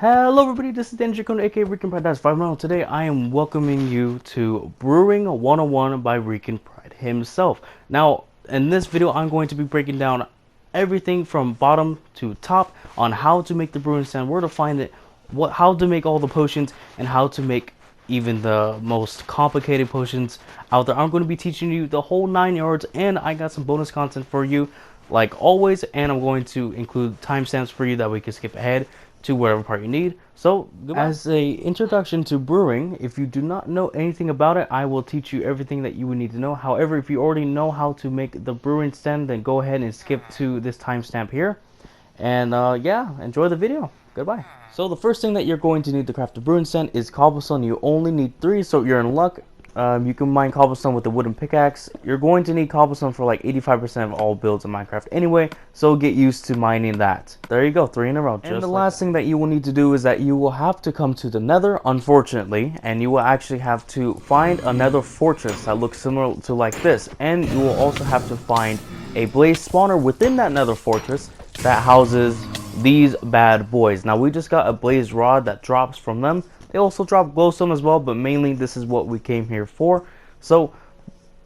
Hello everybody, this is Rican, aka Rican Pride 5. Today I am welcoming you to Brewing 101 by Rican Pride himself. Now, in this video I'm going to be breaking down everything from bottom to top on how to make the brewing stand, where to find it, how to make all the potions, and how to make even the most complicated potions out there. I'm going to be teaching you the whole 9 yards, and I got some bonus content for you like always, and I'm going to include timestamps for you that we can skip ahead to whatever part you need. So, goodbye. As a introduction to brewing, if you do not know anything about it, I will teach you everything that you would need to know. However, if you already know how to make the brewing stand, then go ahead and skip to this timestamp here. And yeah, enjoy the video. Goodbye. So the first thing that you're going to need to craft the brewing stand is cobblestone. You only need 3, so you're in luck. You can mine cobblestone with the wooden pickaxe. You're going to need cobblestone for like 85% of all builds in Minecraft anyway, so get used to mining that. There you go, 3 in a row. And the last thing that you will need to do is that you will have to come to the nether, unfortunately, and you will actually have to find another fortress that looks similar to like this. And you will also have to find a blaze spawner within that nether fortress that houses these bad boys. Now we just got a blaze rod that drops from them. They also drop glowstone as well, but mainly this is what we came here for. So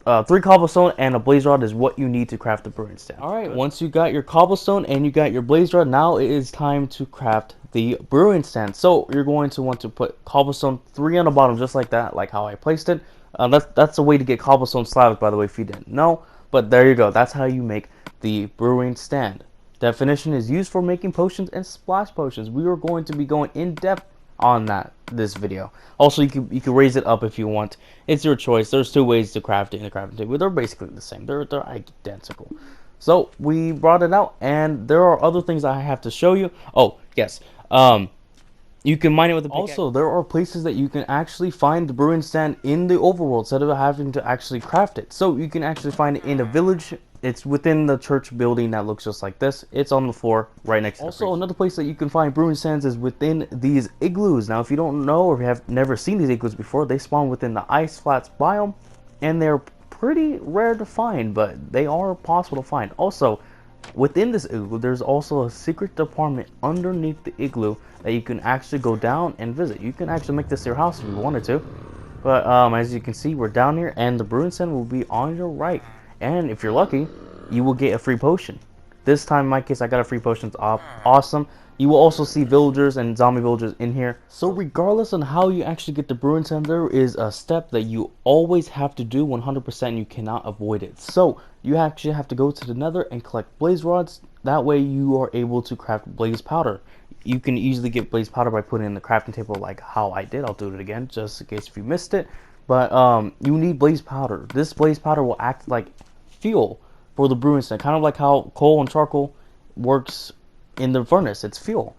3 cobblestone and a blaze rod is what you need to craft the brewing stand. Alright, once you got your cobblestone and you got your blaze rod, now it is time to craft the brewing stand. So you're going to want to put cobblestone 3 on the bottom, just like that, like how I placed it. That's a way to get cobblestone slabs, by the way, if you didn't know. But there you go, that's how you make the brewing stand. Definition is used for making potions and splash potions. We are going to be going in depth on this video. Also, you can raise it up if you want. It's your choice. There's 2 ways to craft it in the crafting table. They're basically the same. They're identical. So we brought it out, and there are other things I have to show you. Oh yes, you can mine it with a pickaxe. Also, there are places that you can actually find the brewing stand in the overworld instead of having to actually craft it. So you can actually find it in a village. It's within the church building that looks just like this. It's on the floor right next to the priest. Another place that you can find brewing stands is within these igloos. Now, if you don't know or if you have never seen these igloos before, they spawn within the ice flats biome, and they're pretty rare to find, but they are possible to find. Also, within this igloo, there's also a secret department underneath the igloo that you can actually go down and visit. You can actually make this your house if you wanted to. But as you can see, we're down here, and the brewing stand will be on your right. And if you're lucky, you will get a free potion. This time, in my case, I got a free potion. It's awesome. You will also see villagers and zombie villagers in here. So regardless on how you actually get the brewing stand, there is a step that you always have to do 100%. You cannot avoid it. So you actually have to go to the nether and collect blaze rods. That way you are able to craft blaze powder. You can easily get blaze powder by putting it in the crafting table like how I did. I'll do it again just in case if you missed it. But you need blaze powder. This blaze powder will act like fuel for the brewing stand, kind of like how coal and charcoal works in the furnace. It's fuel.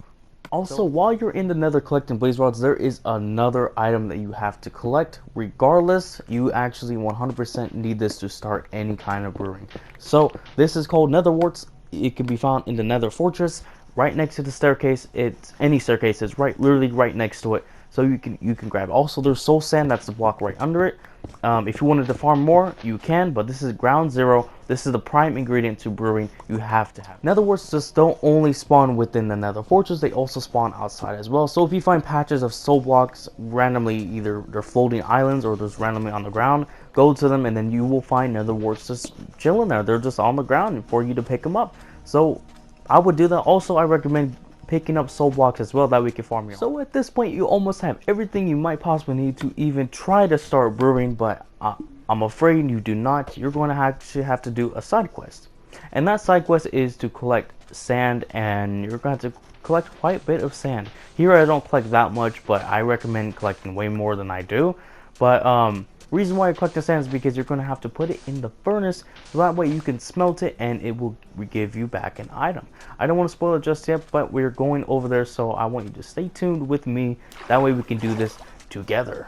Also, while you're in the nether collecting blaze rods, there is another item that you have to collect. Regardless, you actually 100% need this to start any kind of brewing. So this is called nether warts. It can be found in the nether fortress right next to the staircase. It's any staircase is literally right next to it, so you can grab it. Also, there's soul sand, that's the block right under it. If you wanted to farm more, you can, but this is ground zero. This is the prime ingredient to brewing. You have to have. Nether warts just don't only spawn within the nether fortress, they also spawn outside as well. So if you find patches of soul blocks randomly, either they're floating islands or just randomly on the ground, go to them and then you will find nether warts just chilling there. They're just on the ground for you to pick them up. So I would do that. Also, I recommend picking up soul blocks as well, that we can farm your. So at this point, you almost have everything you might possibly need to even try to start brewing, but I'm afraid you do not. You're going to actually have to do a side quest, and that side quest is to collect sand, and you're going to have to collect quite a bit of sand. Here I don't collect that much, but I recommend collecting way more than I do. But reason why I collect the sand is because you're going to have to put it in the furnace, so that way you can smelt it and it will give you back an item. I don't want to spoil it just yet, but we're going over there, so I want you to stay tuned with me. That way we can do this together.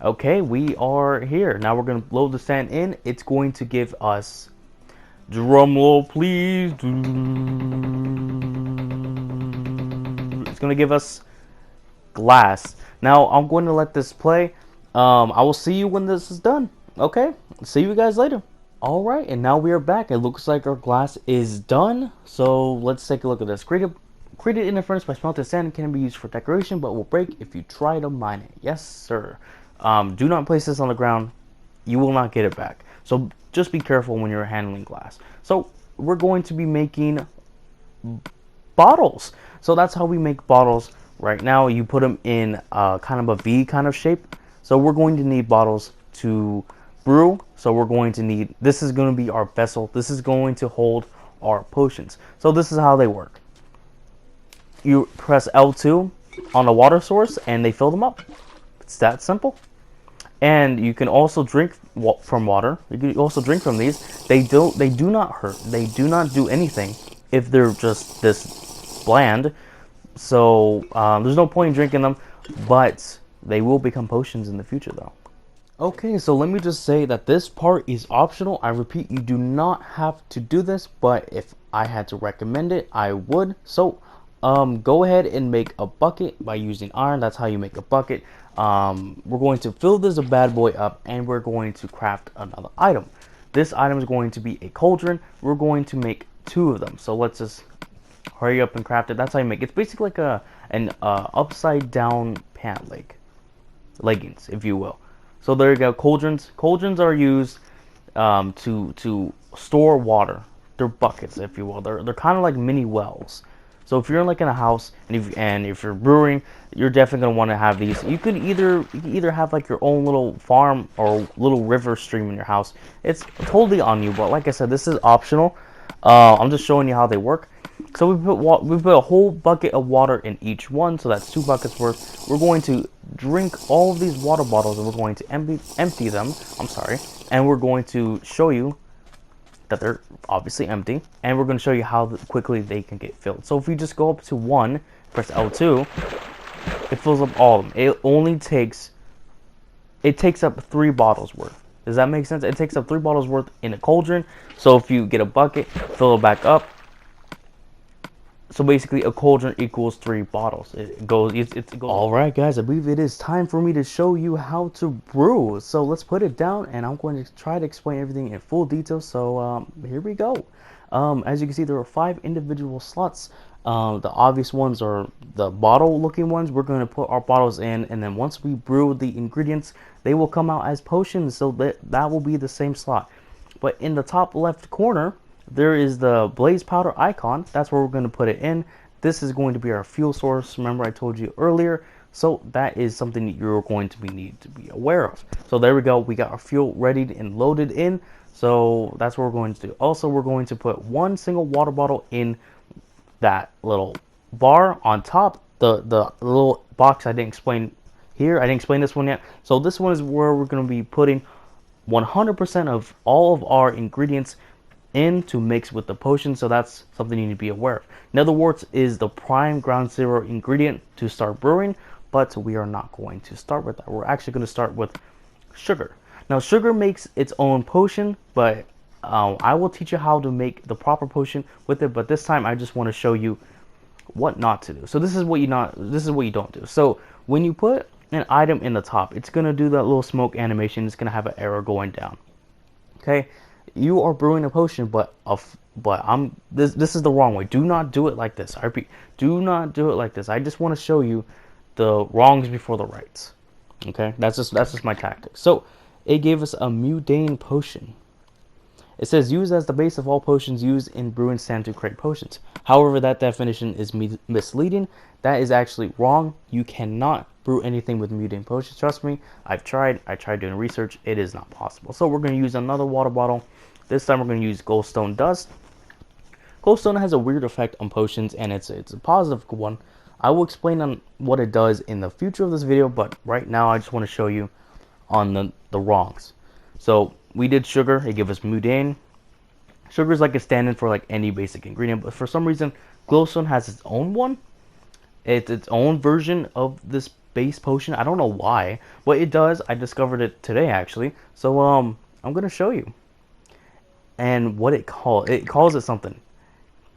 Okay, we are here. Now we're going to load the sand in. It's going to give us, drum roll please, it's going to give us glass. Now I'm going to let this play. I will see you when this is done. Okay, see you guys later. Alright, and now we are back. It looks like our glass is done. So let's take a look at this. Created in the furnace by smelted sand, can be used for decoration, but will break if you try to mine it. Yes, sir. Do not place this on the ground. You will not get it back. So just be careful when you're handling glass. So we're going to be making bottles. So that's how we make bottles. Right now, you put them in kind of a V kind of shape. So we're going to need bottles to brew. So we're going to need, this is going to be our vessel. This is going to hold our potions. So this is how they work. You press L2 on the water source and they fill them up. It's that simple. And you can also drink from water. You can also drink from these. They do not hurt. They do not do anything if they're just this bland. So there's no point in drinking them, but they will become potions in the future though. Okay, so let me just say that this part is optional. I repeat, you do not have to do this, but if I had to recommend it, I would. So go ahead and make a bucket by using iron. That's how you make a bucket. We're going to fill this bad boy up and we're going to craft another item. This item is going to be a cauldron. We're going to make 2 of them. So let's just hurry up and craft it. That's how you make it. It's basically like an upside down pant leg. Leggings, if you will. So there you go, cauldrons. Cauldrons are used to store water. They're buckets, if you will. They're kind of like mini wells. So if you're like in a house and if you're brewing, you're definitely gonna want to have these. You can either have like your own little farm or little river stream in your house. It's totally on you, but like I said, this is optional. I'm just showing you how they work. So we put a whole bucket of water in each one, so that's 2 buckets worth. We're going to drink all of these water bottles and we're going to empty them. And we're going to show you that they're obviously empty, and we're going to show you how quickly they can get filled. So if we just go up to 1, press L2, it fills up all of them. It takes up 3 bottles worth. Does that make sense? It takes up 3 bottles worth in a cauldron. So if you get a bucket, fill it back up. So basically, a cauldron equals 3 bottles. It goes. All right, guys. I believe it is time for me to show you how to brew. So let's put it down, and I'm going to try to explain everything in full detail. So here we go. As you can see, there are 5 individual slots. The obvious ones are the bottle-looking ones. We're going to put our bottles in, and then once we brew the ingredients, they will come out as potions. So that will be the same slot. But in the top left corner, there is the blaze powder icon. That's where we're going to put it in. This is going to be our fuel source. Remember I told you earlier. So that is something that you're going to need to be aware of. So there we go. We got our fuel ready and loaded in. So that's what we're going to do. Also, we're going to put 1 single water bottle in that little bar on top. The little box I didn't explain here. I didn't explain this one yet. So this one is where we're going to be putting 100% of all of our ingredients in to mix with the potion. So that's something you need to be aware of. Netherworts is the prime ground zero ingredient to start brewing, but we are not going to start with that. We're actually going to start with sugar. Now sugar makes its own potion, but I will teach you how to make the proper potion with it, but this time I just want to show you what not to do. So this is what you don't do. So when you put an item in the top, it's going to do that little smoke animation. It's going to have an arrow going down. Okay, you are brewing a potion, but this is the wrong way. Do not do it like this. I repeat, do not do it like this. I just want to show you the wrongs before the rights. Okay, that's just my tactic. So it gave us a mundane potion. It says used as the base of all potions used in brewing stand to create potions. However, that definition is misleading. That is actually wrong. You cannot brew anything with mundane potions. Trust me, I've tried. I tried doing research. It is not possible. So we're going to use another water bottle. This time we're going to use goldstone dust. Goldstone has a weird effect on potions, and it's a positive one. I will explain on what it does in the future of this video, but right now I just want to show you on the wrongs. So we did sugar. It gave us mundane. Sugar is like a stand-in for like any basic ingredient, but for some reason glowstone has its own one. It's its own version of this base potion. I don't know why. What it does, I discovered it today actually. So I'm gonna show you. And what it calls it something.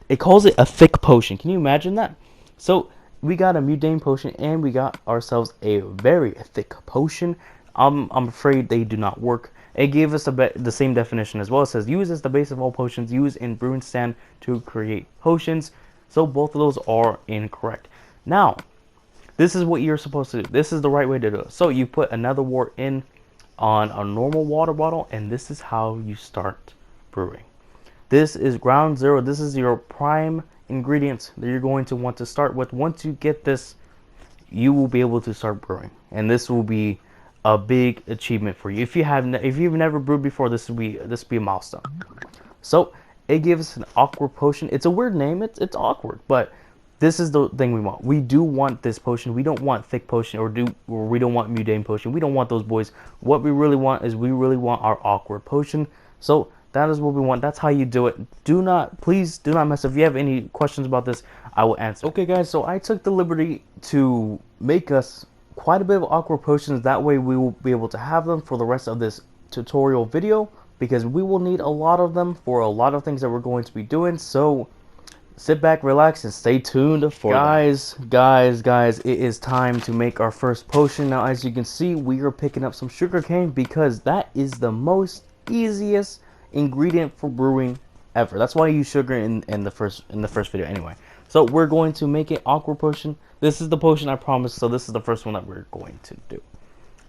It calls it a thick potion. Can you imagine that? So we got a mundane potion and we got ourselves a very thick potion. I'm afraid they do not work. It gave us the same definition as well. It says used as the base of all potions used in brewing stand to create potions. So both of those are incorrect. Now, this is what you're supposed to do. This is the right way to do it. So you put another wort in on a normal water bottle, and this is how you start brewing. This is ground zero. This is your prime ingredients that you're going to want to start with. Once you get this, you will be able to start brewing, and this will be a big achievement for you. If you've never brewed before, this will be a milestone. So it gives an aqua potion. It's a weird name. It's awkward, but this is the thing we want. We do want this potion. We don't want thick potion, or we don't want mundane potion. We don't want those boys. What we really want is our awkward potion. So that is what we want. That's how you do it. Please do not mess up. If you have any questions about this, I will answer. Okay, guys, so I took the liberty to make us quite a bit of awkward potions. That way we will be able to have them for the rest of this tutorial video, because we will need a lot of them for a lot of things that we're going to be doing. So sit back, relax, and stay tuned for guys, it is time to make our first potion. Now, as you can see, we are picking up some sugarcane because that is the most easiest ingredient for brewing ever. That's why I use sugar in the first video anyway. So we're going to make an aqua potion. This is the potion I promised, so this is the first one that we're going to do.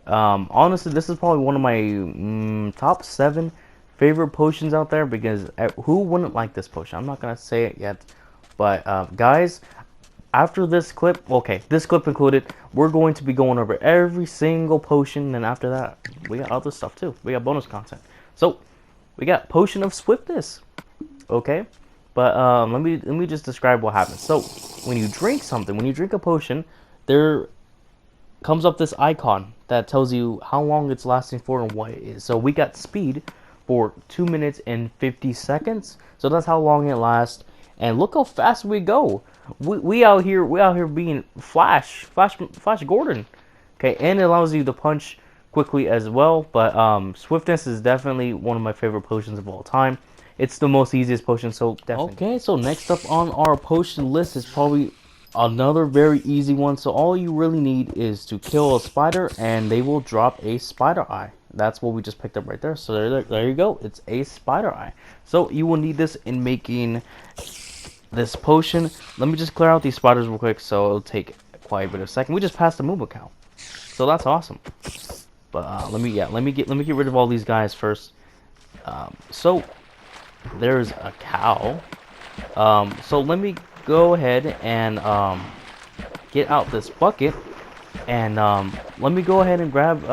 Honestly, this is probably one of my top 7 favorite potions out there, because who wouldn't like this potion? I'm not gonna say it yet, but guys, after this clip, okay, this clip included, we're going to be going over every single potion, and after that, we got other stuff too. We got bonus content. So we got potion of swiftness, okay? But let me just describe what happens. So when you drink something, when you drink a potion, there comes up this icon that tells you how long it's lasting for and what it is. So we got speed for 2 minutes and 50 seconds. So that's how long it lasts. And look how fast we go. We out here being Flash Gordon. Okay, and it allows you to punch quickly as well. But swiftness is definitely one of my favorite potions of all time. It's the most easiest potion, so definitely. Okay, so next up on our potion list is probably another very easy one. So all you really need is to kill a spider, and they will drop a spider eye. That's what we just picked up right there. So there you go. It's a spider eye. So you will need this in making this potion. Let me just clear out these spiders real quick, so it'll take quite a bit of a second. We just passed the movement count, so that's awesome. But let me get rid of all these guys first. So there's a cow. So let me go ahead and get out this bucket, and let me go ahead and grab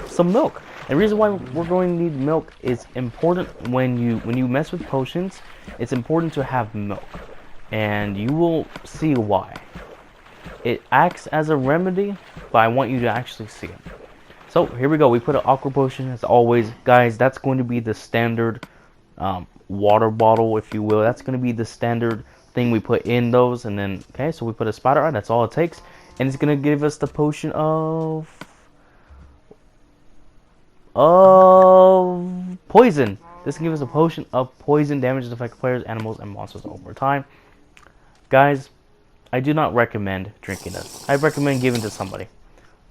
some milk. And the reason why we're going to need milk is important when you mess with potions. It's important to have milk, and you will see why. It acts as a remedy, but I want you to actually see it. So here we go. We put an aqua potion as always, guys. That's going to be the standard water bottle, if you will. That's going to be the standard thing we put in those. And then okay, so we put a spider eye. That's all it takes, and it's going to give us the potion of poison. This can give us a potion of poison. Damages affect players, animals, and monsters over time. Guys, I do not recommend drinking this. I recommend giving it to somebody.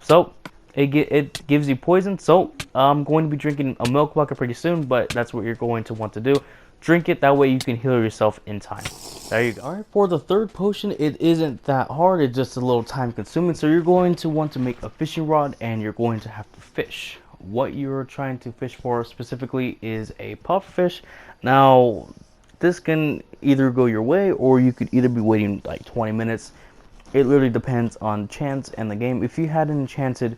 So it gives you poison. So I'm going to be drinking a milk bucket pretty soon, but that's what you're going to want to do. Drink it, that way you can heal yourself in time. There you go. Alright, for the third potion, it isn't that hard. It's just a little time consuming. So you're going to want to make a fishing rod, and you're going to have to fish. What you're trying to fish for specifically is a pufferfish. Now, this can either go your way, or you could either be waiting like 20 minutes. It literally depends on chance and the game. If you had an enchanted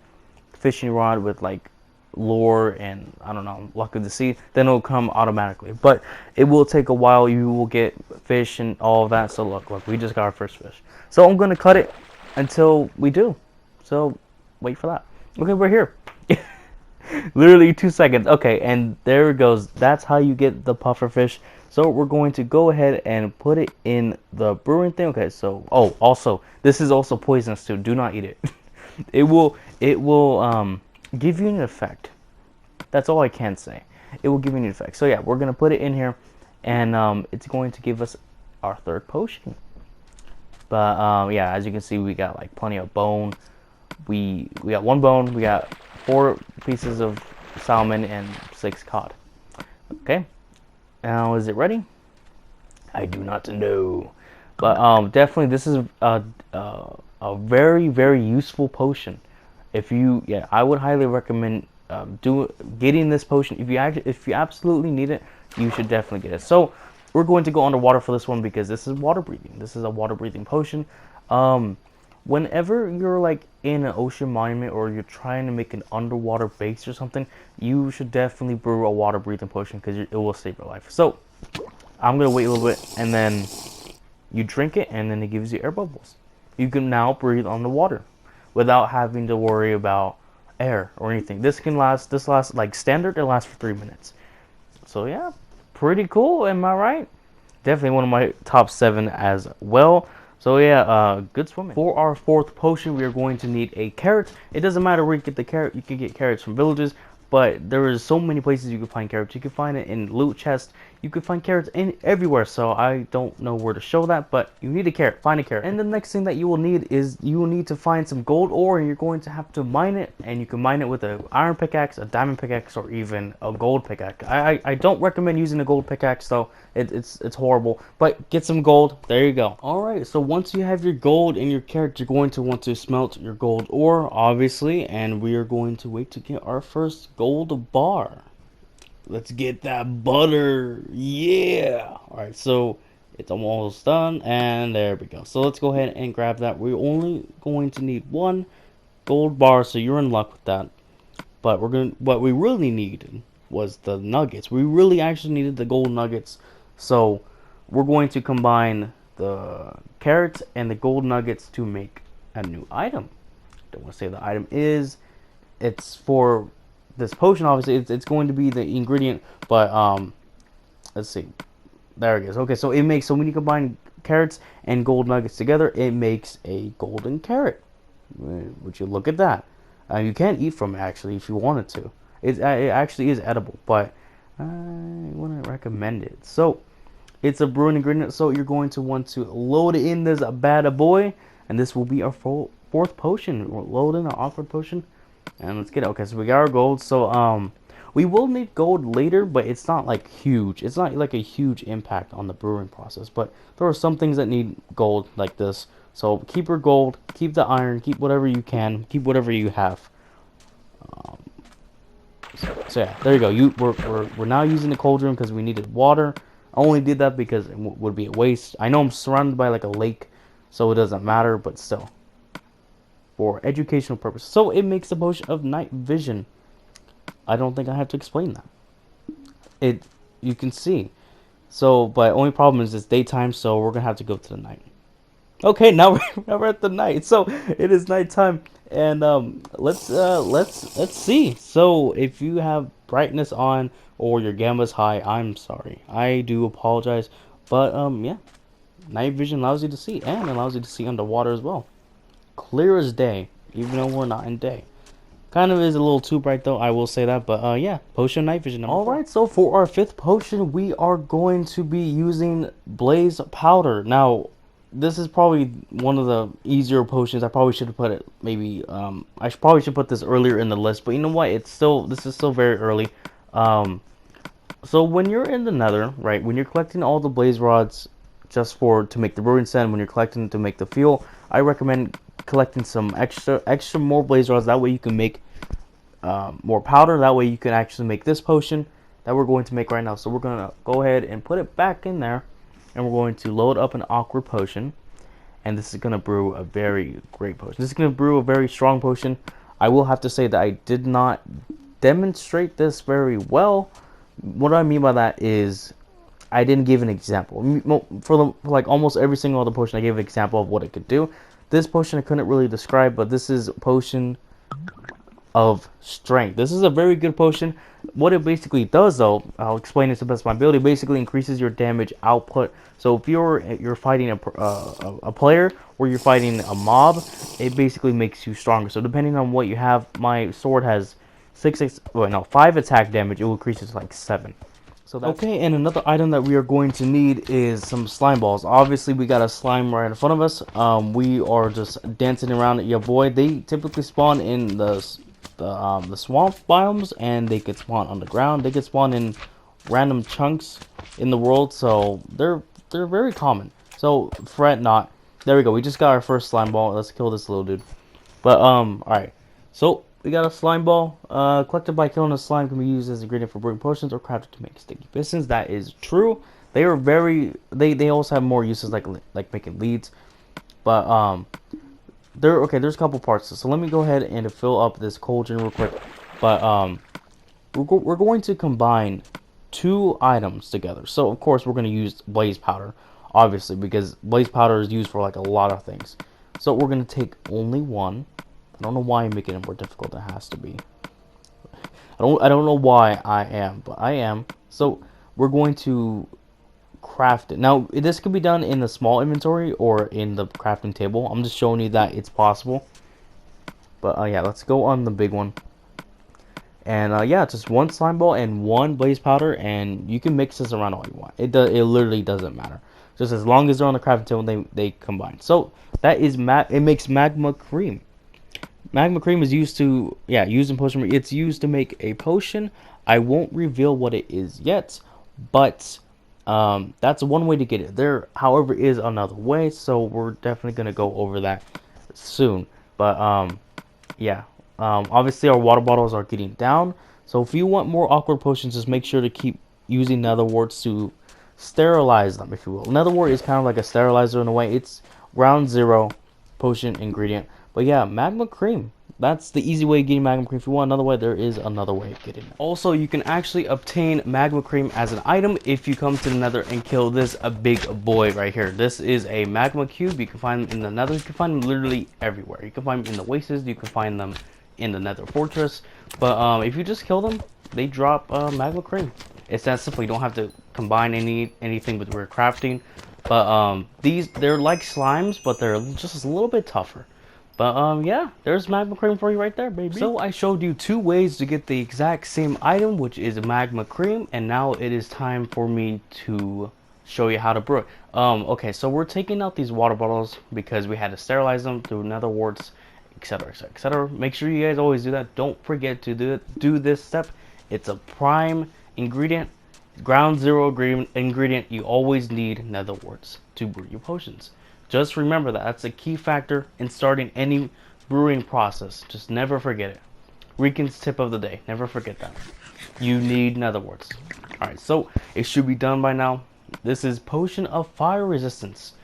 fishing rod with like lure and I don't know, luck of the sea, then it'll come automatically. But it will take a while. You will get fish and all of that. So look, we just got our first fish. So I'm gonna cut it until we do. So wait for that. Okay, we're here. Literally 2 seconds. Okay, and there it goes. That's how you get the pufferfish. So we're going to go ahead and put it in the brewing thing. Okay, so also this is also poisonous too. Do not eat it. It will give you an effect. That's all I can say. It will give you an effect. So yeah, we're gonna put it in here, and it's going to give us our third potion. But yeah, as you can see, we got like plenty of bone. We got 1 bone. We got 4 pieces of salmon and 6 cod. Okay, now is it ready? I do not know. But definitely this is a very very useful potion. If you, yeah, I would highly recommend getting this potion. If you absolutely need it, you should definitely get it. So we're going to go underwater for this one because this is water breathing. This is a water breathing potion. Whenever you're like in an ocean monument or you're trying to make an underwater base or something, you should definitely brew a water breathing potion because it will save your life. So I'm gonna wait a little bit, and then you drink it, and then it gives you air bubbles. You can now breathe on the water without having to worry about air or anything. This lasts like standard, it lasts for 3 minutes. So yeah, pretty cool, am I right? Definitely one of my top 7 as well. So yeah, good swimming. For our 4th potion, we are going to need a carrot. It doesn't matter where you get the carrot. You can get carrots from villages, but there is so many places you can find carrots. You can find it in loot chests. You can find carrots in everywhere. So I don't know where to show that, but you need a carrot. Find a carrot. And the next thing that you will need is you will need to find some gold ore, and you're going to have to mine it. And you can mine it with an iron pickaxe, a diamond pickaxe, or even a gold pickaxe. I don't recommend using a gold pickaxe though. It's horrible. But get some gold. There you go. All right. So once you have your gold and your carrot, you're going to want to smelt your gold ore, obviously, and we are going to wait to get our first gold bar. Let's get that butter. Yeah. All right. So it's almost done, and there we go. So let's go ahead and grab that. We're only going to need 1 gold bar, so you're in luck with that. But what we really needed was the nuggets. We really actually needed the gold nuggets. So we're going to combine the carrots and the gold nuggets to make a new item. Don't want to say the item is. It's for this potion, obviously. It's going to be the ingredient, but let's see. There it is. Okay, so it makes, so when you combine carrots and gold nuggets together, it makes a golden carrot. Would you look at that? You can eat from it actually if you wanted to. It actually is edible, but I wouldn't recommend it. So it's a brewing ingredient, so you're going to want to load it in this bad boy, and this will be our 4th potion. We'll load in our awkward potion, and let's get it. Okay, so we got our gold. So we will need gold later, but it's not like huge. It's not like a huge impact on the brewing process, but there are some things that need gold like this. So keep your gold, keep the iron, keep whatever you can, keep whatever you have. So yeah, there you go. We're now using the cauldron because we needed water. I only did that because it would be a waste. I know I'm surrounded by like a lake, so it doesn't matter, but still, for educational purposes. So it makes the potion of night vision. I don't think I have to explain that. You can see. So, but only problem is it's daytime, so we're gonna have to go to the night. Okay, now we're at the night. So it is nighttime, and let's see. So if you have brightness on or your gamma's high, I'm sorry. I do apologize, but yeah, night vision allows you to see, and allows you to see underwater as well, clear as day, even though we're not in day. Kind of is a little too bright though, I will say that, but yeah, potion night vision. Alright, so for our 5th potion, we are going to be using blaze powder. Now, this is probably one of the easier potions. I probably should have put it maybe probably should put this earlier in the list, but you know what, this is still very early. So when you're in the nether, right, when you're collecting all the blaze rods just to make the brewing sand, when you're collecting to make the fuel, I recommend collecting some extra more blaze rods. That way you can make more powder. That way you can actually make this potion that we're going to make right now. So we're gonna go ahead and put it back in there, and we're going to load up an awkward potion, and this is gonna brew a very great potion. This is gonna brew a very strong potion. I will have to say that I did not demonstrate this very well. What I mean by that is I didn't give an example. For like almost every single other potion, I gave an example of what it could do. This potion I couldn't really describe, but this is a potion of strength. This is a very good potion. What it basically does, though, I'll explain it to the best of my ability. It basically increases your damage output. So if you're fighting a player or you're fighting a mob, it basically makes you stronger. So depending on what you have, my sword has 5 attack damage. It will increase it to like 7. So okay, and another item that we are going to need is some slime balls. Obviously, we got a slime right in front of us. We are just dancing around at your boy. They typically spawn in the swamp biomes, and they could spawn on the ground. They could spawn in random chunks in the world, so they're very common. So fret not. There we go. We just got our first slime ball. Let's kill this little dude. But alright. So we got a slime ball. Collected by killing a slime can be used as an ingredient for brewing potions or crafted to make sticky pistons. That is true. They are very. They also have more uses like making leads. But there's a couple parts. So let me go ahead and fill up this cauldron real quick. But we're going to combine two items together. So of course we're going to use blaze powder, obviously, because blaze powder is used for like a lot of things. So we're going to take only one. I don't know why I'm making it more difficult than it has to be. I don't know why I am, but I am. So we're going to craft it. Now this can be done in the small inventory or in the crafting table. I'm just showing you that it's possible. But yeah, let's go on the big one. And yeah, just one slime ball and one blaze powder, and you can mix this around all you want. It literally doesn't matter. Just as long as they're on the crafting table, they combine. So that is it makes magma cream. Magma cream is used to used in potion. It's used to make a potion. I won't reveal what it is yet, but that's one way to get it. There, however, is another way. So we're definitely gonna go over that soon. But yeah. Obviously our water bottles are getting down, so if you want more awkward potions, just make sure to keep using nether warts to sterilize them, if you will. Nether wart is kind of like a sterilizer in a way. It's ground zero potion ingredient. But yeah, magma cream. That's the easy way of getting magma cream. If you want another way, there is another way of getting it. Also, you can actually obtain magma cream as an item if you come to the nether and kill this big boy right here. This is a magma cube. You can find them in the nether. You can find them literally everywhere. You can find them in the wastes. You can find them in the nether fortress. But if you just kill them, they drop magma cream. It's that simple. You don't have to combine anything with your crafting. But they're like slimes, but they're just a little bit tougher. But yeah, there's magma cream for you right there, baby. So I showed you two ways to get the exact same item, which is magma cream, and now it is time for me to show you how to brew it. Okay, so we're taking out these water bottles because we had to sterilize them through nether warts, etc, etc, etc. Make sure you guys always do that. Don't forget to do this step. It's a prime ingredient, ground zero ingredient. You always need nether warts to brew your potions. Just remember that. That's a key factor in starting any brewing process. Just never forget it. Rican's tip of the day. Never forget that. You need nether warts. Alright, so it should be done by now. This is Potion of Fire Resistance.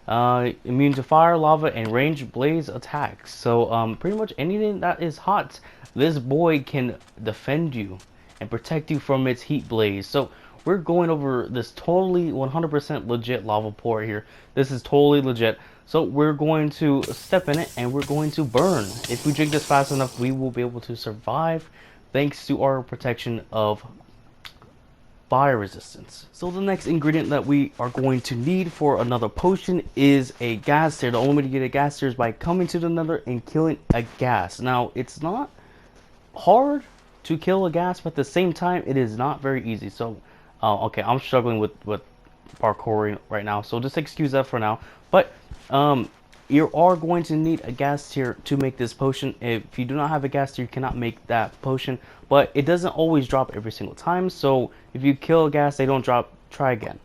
Immune to fire, lava, and ranged blaze attacks. So pretty much anything that is hot, this boy can defend you and protect you from its heat blaze. So we're going over this totally 100% legit lava pour here. This is totally legit. So we're going to step in it and we're going to burn. If we drink this fast enough, we will be able to survive thanks to our protection of fire resistance. So the next ingredient that we are going to need for another potion is a ghast tear. The only way to get a ghast tear is by coming to the nether and killing a ghast. Now, it's not hard to kill a ghast, but at the same time, it is not very easy. So okay, I'm struggling with parkouring right now, so just excuse that for now. But you are going to need a ghast tear to make this potion. If you do not have a ghast tear, you cannot make that potion. But it doesn't always drop every single time. So if you kill a ghast, they don't drop. Try again.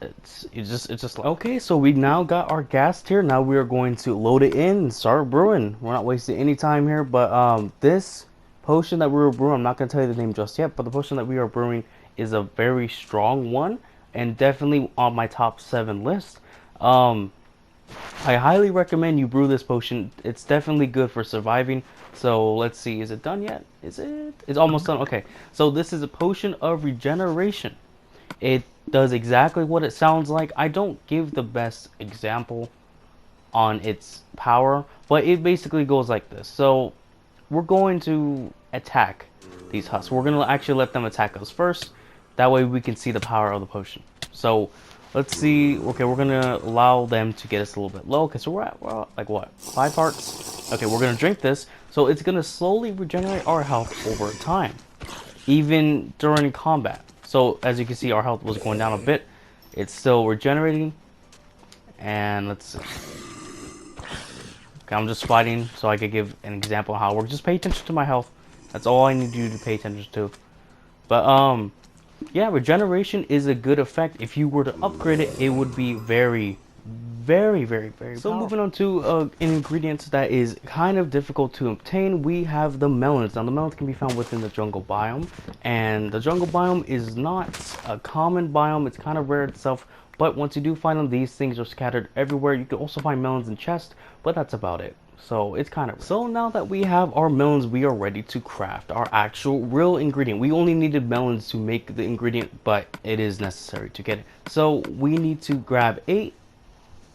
It's just like, okay. So we now got our ghast tear. Now we are going to load it in and start brewing. We're not wasting any time here. But this potion that we were brewing, I'm not going to tell you the name just yet. But the potion that we are brewing is a very strong one and definitely on my top 7 list. I highly recommend you brew this potion. It's definitely good for surviving. So let's see, is it done yet? Is it? It's almost done. Okay, so this is a potion of regeneration. It does exactly what it sounds like. I don't give the best example on its power, but it basically goes like this. So we're going to attack these husks. We're going to actually let them attack us first. That way we can see the power of the potion. So let's see. Okay, we're going to allow them to get us a little bit low. Okay, so we're at like what? 5 hearts? Okay, we're going to drink this. So it's going to slowly regenerate our health over time, even during combat. So as you can see, our health was going down a bit. It's still regenerating. And let's see. Okay, I'm just fighting so I could give an example of how it works. Just pay attention to my health. That's all I need you to pay attention to. But yeah, regeneration is a good effect. If you were to upgrade it, it would be very, very, very, very so powerful. Moving on to an ingredient that is kind of difficult to obtain, we have the melons. Now the melons can be found within the jungle biome, and the jungle biome is not a common biome. It's kind of rare itself, but once you do find them, these things are scattered everywhere. You can also find melons in chests, but that's about it. So it's kind of so now that we have our melons, we are ready to craft our actual real ingredient. We only needed melons to make the ingredient, but it is necessary to get it. So we need to grab 8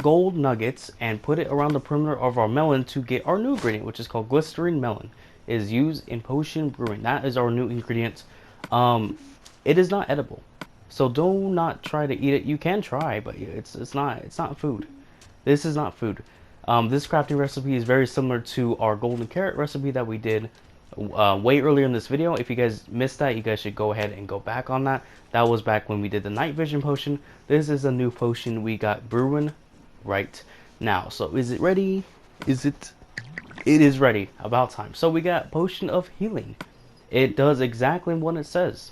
gold nuggets and put it around the perimeter of our melon to get our new ingredient, which is called glycerin melon. It is used in potion brewing. That is our new ingredient. It is not edible, so do not try to eat it. You can try, but it's not food. This is not food. This crafting recipe is very similar to our golden carrot recipe that we did way earlier in this video. If you guys missed that, you guys should go ahead and go back on that. That was back when we did the night vision potion. This is a new potion we got brewing right now. So is it ready? It is ready. About time. So we got potion of healing. It does exactly what it says.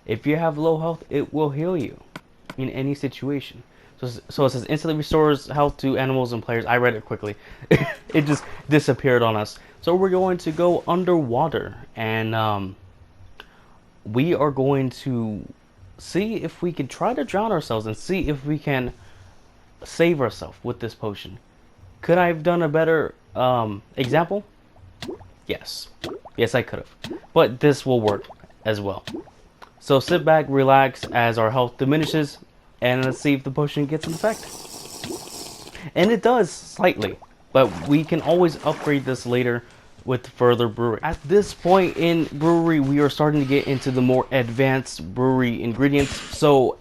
If you have low health, it will heal you in any situation. So it says instantly restores health to animals and players. I read it quickly. It just disappeared on us. So we're going to go underwater, and we are going to see if we can try to drown ourselves and see if we can save ourselves with this potion. Could I have done a better example? Yes. Yes, I could have. But this will work as well. So sit back, relax as our health diminishes, and let's see if the potion gets an effect. And it does, slightly. But we can always upgrade this later with further brewing. At this point in brewery, we are starting to get into the more advanced brewery ingredients. So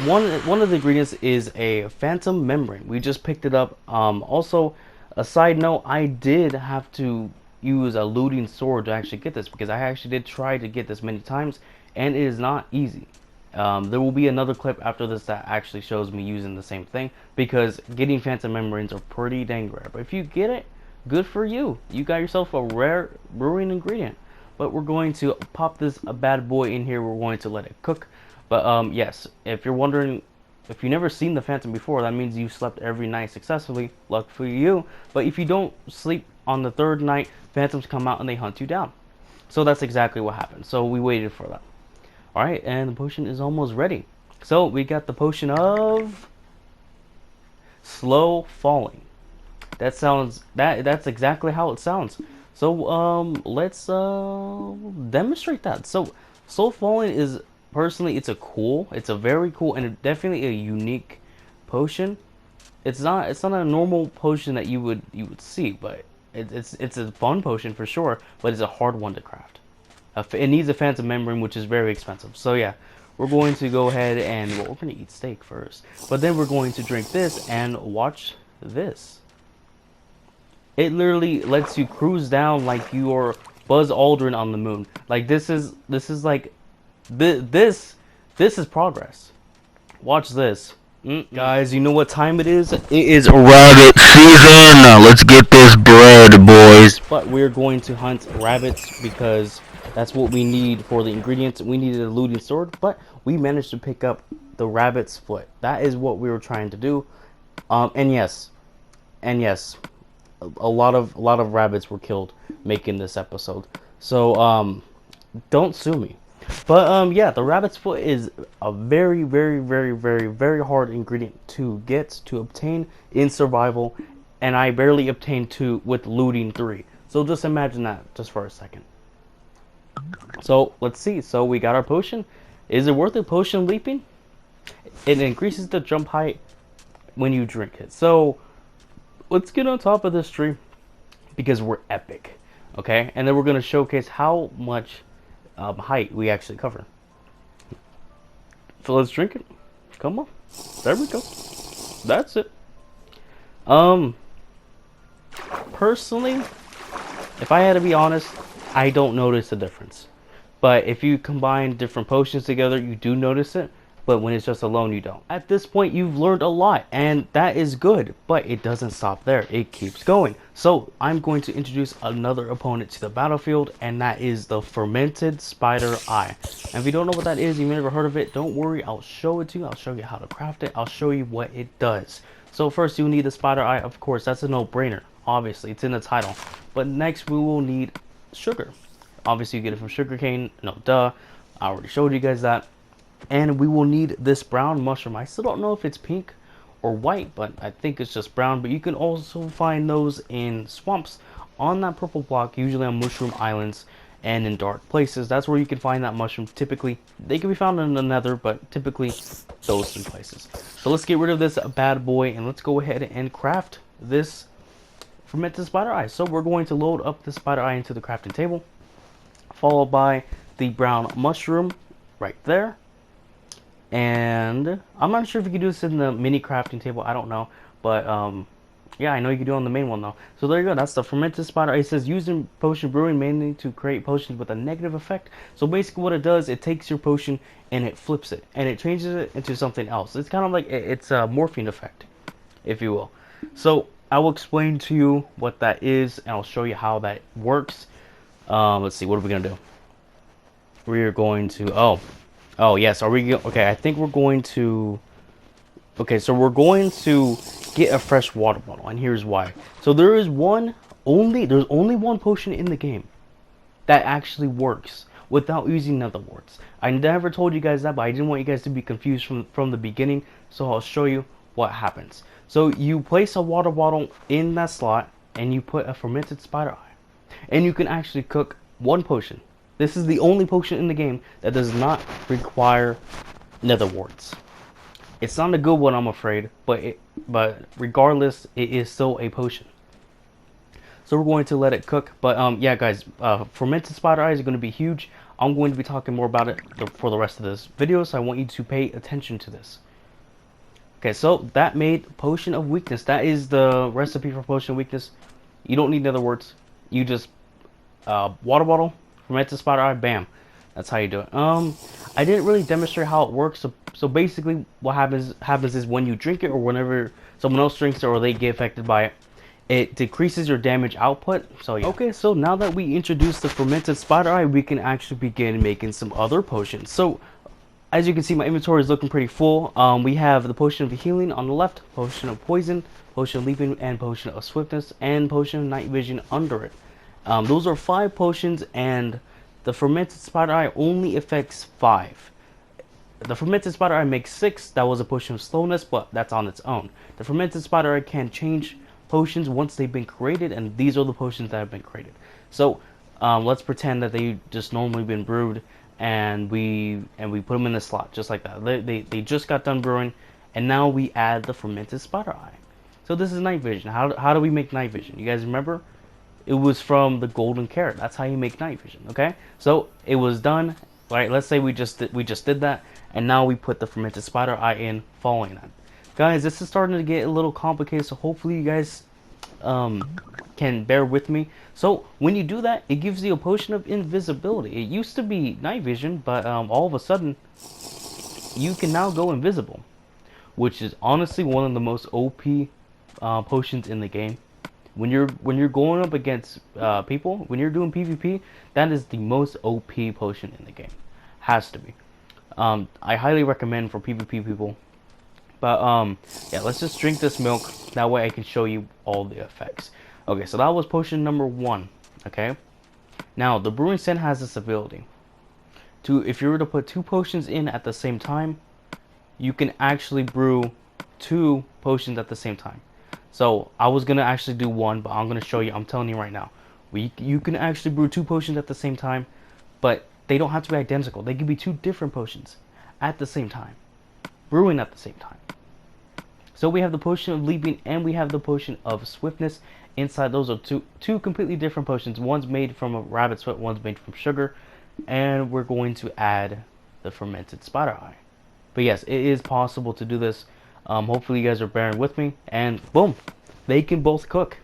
one of the ingredients is a phantom membrane. We just picked it up. Also, a side note, I did have to use a looting sword to actually get this, because I actually did try to get this many times, and it is not easy. There will be another clip after this that actually shows me using the same thing, because getting phantom membranes are pretty dang rare. But if you get it, good for you. You got yourself a rare brewing ingredient. But we're going to pop this bad boy in here. We're going to let it cook. But yes, if you're wondering, if you've never seen the phantom before, that means you slept every night successfully. Luck for you. But if you don't sleep on the 3rd night, phantoms come out and they hunt you down. So that's exactly what happened. So we waited for that. Alright, and the potion is almost ready. So we got the potion of slow falling. That sounds, that's exactly how it sounds. So let's demonstrate that. So slow falling is, personally, it's a very cool and definitely a unique potion. It's not a normal potion that you would see, but it's a fun potion for sure, but it's a hard one to craft. It needs a phantom membrane, which is very expensive. So yeah, we're going to go ahead and, well, we're going to eat steak first, but then we're going to drink this and watch this. It literally lets you cruise down like you're Buzz Aldrin on the moon. Like this is like this is progress. Watch this. Guys, you know what time it is? It is rabbit season. Let's get this bread, boys. But we're going to hunt rabbits because that's what we need for the ingredients. We needed a looting sword, but we managed to pick up the rabbit's foot. That is what we were trying to do. And yes, a lot of rabbits were killed making this episode. So don't sue me. But yeah, the rabbit's foot is a very, very, very, very, very hard ingredient to get, to obtain in survival, and I barely obtained 2 with looting 3. So just imagine that just for a second. So let's see. So we got our potion. Is it worth it? Potion leaping? It increases the jump height when you drink it. So let's get on top of this tree because we're epic. Okay, and then we're gonna showcase how much height we actually cover. So let's drink it. Come on. There we go. That's it. Personally, if I had to be honest, I don't notice a difference. But if you combine different potions together, you do notice it. but when it's just alone, you don't. At this point, you've learned a lot, and that is good, but it doesn't stop there. It keeps going. So I'm going to introduce another opponent to the battlefield, and that is the fermented spider eye. And if you don't know what that is, you've never heard of it, don't worry, I'll show it to you. I'll show you how to craft it. I'll show you what it does. So first, you'll need the spider eye. Of course, that's a no-brainer. Obviously, it's in the title. But next, we will need sugar. Obviously, you get it from sugarcane. No, duh. I already showed you guys that. And we will need this brown mushroom. I still don't know if it's pink or white, but I think it's just brown. But you can also find those in swamps on that purple block, usually on mushroom islands and in dark places. That's where you can find that mushroom. Typically, they can be found in the nether, but typically those two places. So let's get rid of this bad boy and let's go ahead and craft this fermented spider eye. So we're going to load up the spider eye into the crafting table, followed by the brown mushroom right there. And I'm not sure if you can do this in the mini crafting table. I don't know, but yeah, I know you can do it on the main one though. So there you go. That's the fermented spider. It says used in potion brewing mainly to create potions with a negative effect. So basically, what it does, it takes your potion and it flips it and it changes it into something else. It's kind of like it's a morphine effect, if you will. So I will explain to you what that is, and I'll show you how that works. Let's see. What are we gonna do? We're going to Oh yes, are we okay? I think we're going to. Okay, so we're going to get a fresh water bottle, and here's why. So there's only one potion in the game that actually works without using nether warts. I never told you guys that, but I didn't want you guys to be confused from the beginning. So I'll show you what happens. So you place a water bottle in that slot, and you put a fermented spider eye, and you can actually cook one potion. This is the only potion in the game that does not require nether warts. It's not a good one, I'm afraid, but regardless, it is still a potion. So we're going to let it cook. But yeah, guys, fermented spider eye is going to be huge. I'm going to be talking more about it for the rest of this video, so I want you to pay attention to this. Okay, so that made potion of weakness. That is the recipe for potion of weakness. You don't need nether warts. You just water bottle, fermented spider eye, bam. That's how you do it. I didn't really demonstrate how it works. So basically, what happens is when you drink it, or whenever someone else drinks it, or they get affected by it, it decreases your damage output. So yeah. Okay, so now that we introduced the fermented spider eye, we can actually begin making some other potions. So as you can see, my inventory is looking pretty full. We have the potion of healing on the left, potion of poison, potion of leaping, and potion of swiftness, and potion of night vision under it. Those are 5 potions, and the fermented spider eye only affects 5. The fermented spider eye makes 6. That was a potion of slowness, but that's on its own. The fermented spider eye can change potions once they've been created, and these are the potions that have been created. So let's pretend that they just normally been brewed, and we put them in the slot just like that. They just got done brewing, and now we add the fermented spider eye. So this is night vision. How do we make night vision? You guys remember? It was from the golden carrot. That's how you make night vision. Okay, so it was done. Right? Let's say we just did that, and now we put the fermented spider eye in following that. Guys, this is starting to get a little complicated, so hopefully you guys can bear with me. So when you do that, it gives you a potion of invisibility. It used to be night vision, but all of a sudden you can now go invisible, which is honestly one of the most OP potions in the game. When you're going up against people, when you're doing PvP, that is the most OP potion in the game. Has to be. I highly recommend for PvP people. But yeah, let's just drink this milk. That way I can show you all the effects. Okay, so that was potion number 1. Okay. Now the brewing stand has this ability to, if you were to put 2 potions in at the same time, you can actually brew 2 potions at the same time. So I was gonna actually do 1, but I'm gonna show you. I'm telling you right now, you can actually brew 2 potions at the same time, but they don't have to be identical. They can be 2 different potions at the same time, brewing at the same time. So we have the potion of leaping and we have the potion of swiftness. Inside those are two completely different potions. One's made from a rabbit's foot, one's made from sugar, and we're going to add the fermented spider eye. But yes, it is possible to do this. Hopefully you guys are bearing with me, and boom, they can both cook.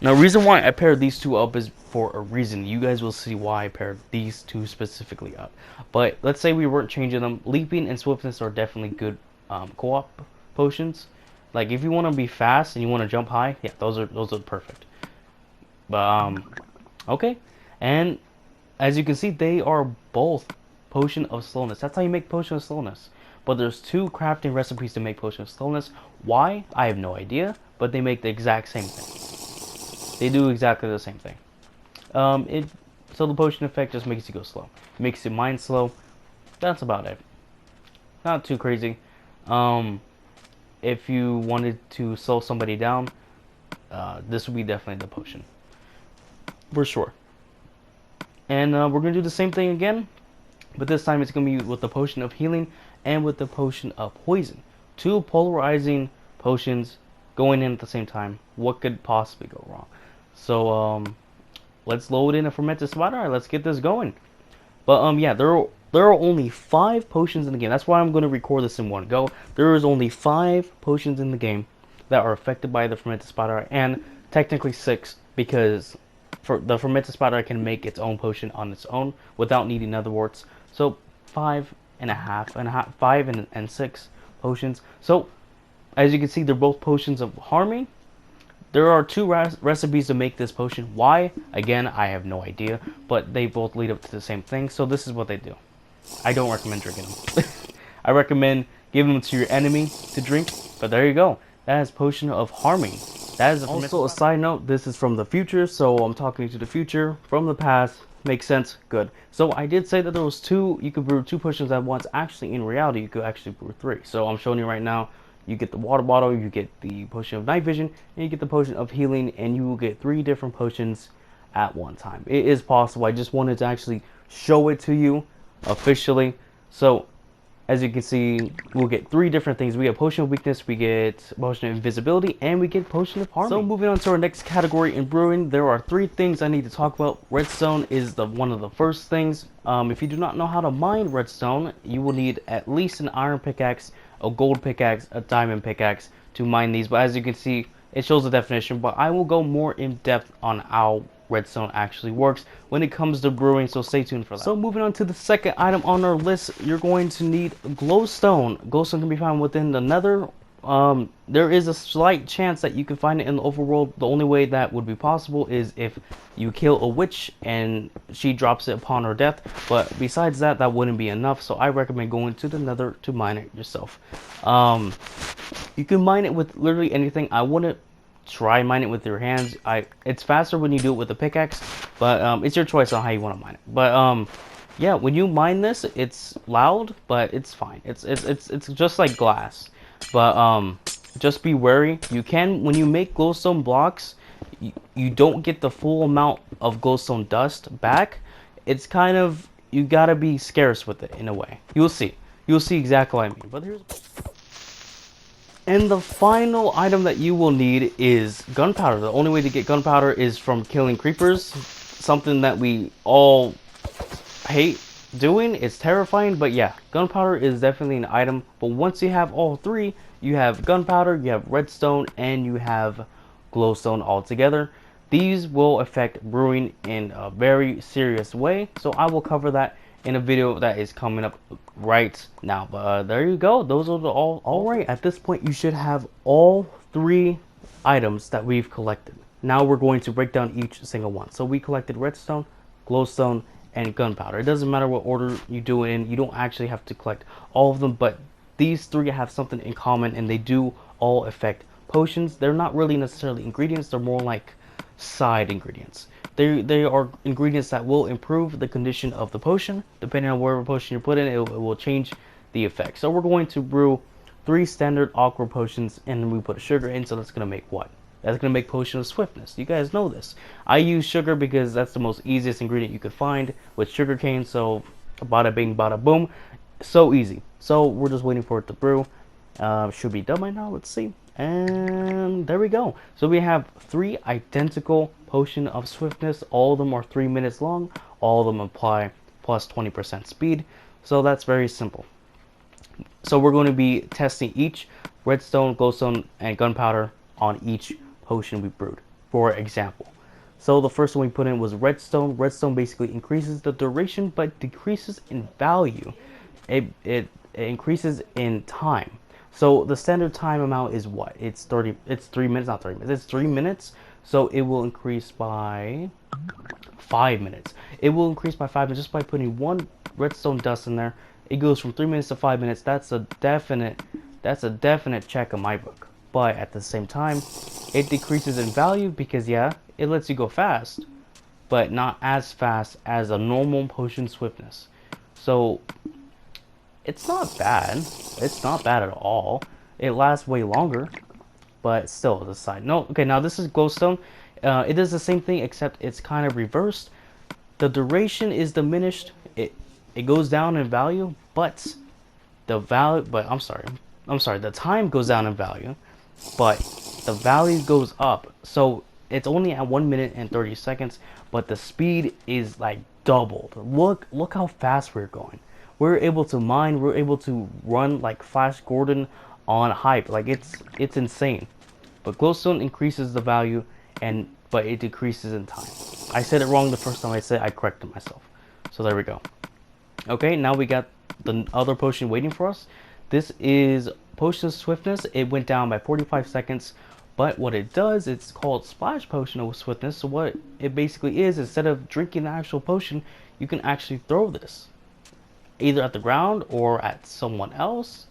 Now, the reason why I paired these two up is for a reason. You guys will see why I paired these two specifically up. But let's say we weren't changing them. Leaping and swiftness are definitely good co-op potions. Like if you want to be fast and you want to jump high, yeah, those are perfect. But okay, and as you can see, they are both potion of slowness. That's how you make potion of slowness. But there's two crafting recipes to make potion of slowness. Why? I have no idea. But they make the exact same thing. They do exactly the same thing. So the potion effect just makes you go slow. It makes your mind slow. That's about it. Not too crazy. If you wanted to slow somebody down, this would be definitely the potion. For sure. And we're going to do the same thing again. But this time it's going to be with the potion of healing and with the potion of poison. Two polarizing potions going in at the same time. What could possibly go wrong? So let's load in a fermented spider. All right, let's get this going. But yeah, there are only 5 potions in the game. That's why I'm going to record this in one go. There is only 5 potions in the game that are affected by the fermented spider, and technically 6 because for the fermented spider can make its own potion on its own without needing other warts. So 5 and 6 potions. So as you can see, they're both potions of harming. There are 2 recipes to make this potion. Why? Again, I have no idea, but they both lead up to the same thing. So this is what they do. I don't recommend drinking them. I recommend giving them to your enemy to drink. But there you go. That is potion of harming. That is also a side note. This is from the future, so I'm talking to the future from the past. Makes sense. Good. So I did say that there was 2. You could brew 2 potions at once. Actually, in reality, you could actually brew 3. So I'm showing you right now. You get the water bottle, you get the potion of night vision, and you get the potion of healing, and you will get 3 different potions at one time. It is possible. I just wanted to actually show it to you officially. So as you can see, we'll get 3 different things. We get potion of weakness, we get potion of invisibility, and we get potion of harming. So moving on to our next category in brewing, there are 3 things I need to talk about. Redstone is one of the first things. If you do not know how to mine redstone, you will need at least an iron pickaxe, a gold pickaxe, a diamond pickaxe to mine these. But as you can see, it shows the definition, but I will go more in depth on how redstone actually works when it comes to brewing, so stay tuned for that. So moving on to the second item on our list, you're going to need glowstone. Glowstone can be found within the nether. There is a slight chance that you can find it in the overworld. The only way that would be possible is if you kill a witch and she drops it upon her death, but besides that, that wouldn't be enough. So I recommend going to the nether to mine it yourself. You can mine it with literally anything. I wouldn't try mine it with your hands. It's faster when you do it with a pickaxe, but it's your choice on how you want to mine it. But yeah, when you mine this, it's loud, but it's fine. It's just like glass. But just be wary. You can, when you make glowstone blocks, you don't get the full amount of glowstone dust back. It's kind of, you gotta be scarce with it in a way. You'll see exactly what I mean. But here's, and the final item that you will need is gunpowder. The only way to get gunpowder is from killing creepers, something that we all hate doing. It's terrifying, but yeah, gunpowder is definitely an item. But once you have all 3, you have gunpowder, you have redstone, and you have glowstone all together. These will affect brewing in a very serious way, so I will cover that in a video that is coming up right now. But there you go. Those are all right. At this point, you should have all 3 items that we've collected. Now we're going to break down each single one. So we collected redstone, glowstone, and gunpowder. It doesn't matter what order you do it in. You don't actually have to collect all of them, but these 3 have something in common, and they do all affect potions. They're not really necessarily ingredients. They're more like side ingredients. They are ingredients that will improve the condition of the potion. Depending on whatever potion you put in, it will change the effect. So we're going to brew 3 standard aqua potions, and then we put sugar in. So that's going to make what? That's going to make potion of swiftness. You guys know this. I use sugar because that's the most easiest ingredient you could find with sugar cane. So bada bing, bada boom. So easy. So we're just waiting for it to brew. Should be done by now. Let's see. And there we go. So we have 3 identical potion of swiftness. All of them are 3 minutes long. All of them apply plus 20% speed. So that's very simple. So we're going to be testing each redstone, glowstone, and gunpowder on each potion we brewed. for example. So the first one we put in was redstone. Redstone basically increases the duration but decreases in value. It increases in time. So the standard time amount is what? It's 3 minutes, not 30 minutes. It's 3 minutes. So it will increase by 5 minutes. It will increase by 5 minutes just by putting one redstone dust in there. It goes from 3 minutes to 5 minutes. That's a definite check on my book. But at the same time, it decreases in value because yeah, it lets you go fast, but not as fast as a normal potion swiftness. So it's not bad. It's not bad at all. It lasts way longer, but still, as a side note. Okay, now this is glowstone. It does the same thing except it's kind of reversed. The duration is diminished. It goes down in value, but the value. But I'm sorry. The time goes down in value, but the value goes up. So it's only at 1 minute and 30 seconds, but the speed is like doubled. Look how fast we're going. We're able to mine. We're able to run like Flash Gordon on hype. Like it's insane. But glowstone increases the value, but it decreases in time. I said it wrong the first time I said it. I corrected myself. So there we go. Okay, now we got the other potion waiting for us. This is potion swiftness. It went down by 45 seconds. But what it does, it's called splash potion of swiftness. So what it basically is, instead of drinking the actual potion, you can actually throw this either at the ground or at someone else.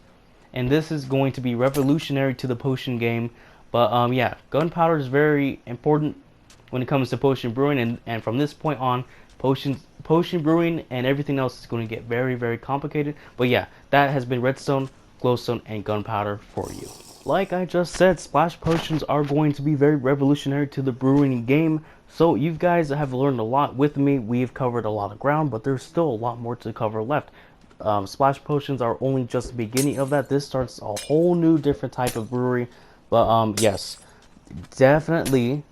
And this is going to be revolutionary to the potion game. But yeah, gunpowder is very important when it comes to potion brewing, and from this point on, potion brewing and everything else is going to get very, very complicated. But yeah, that has been redstone, glowstone, and gunpowder for you. Like I just said, splash potions are going to be very revolutionary to the brewing game. So you guys have learned a lot with me. We've covered a lot of ground, but there's still a lot more to cover left. Splash potions are only just the beginning of that. This starts a whole new different type of brewery. But yes, definitely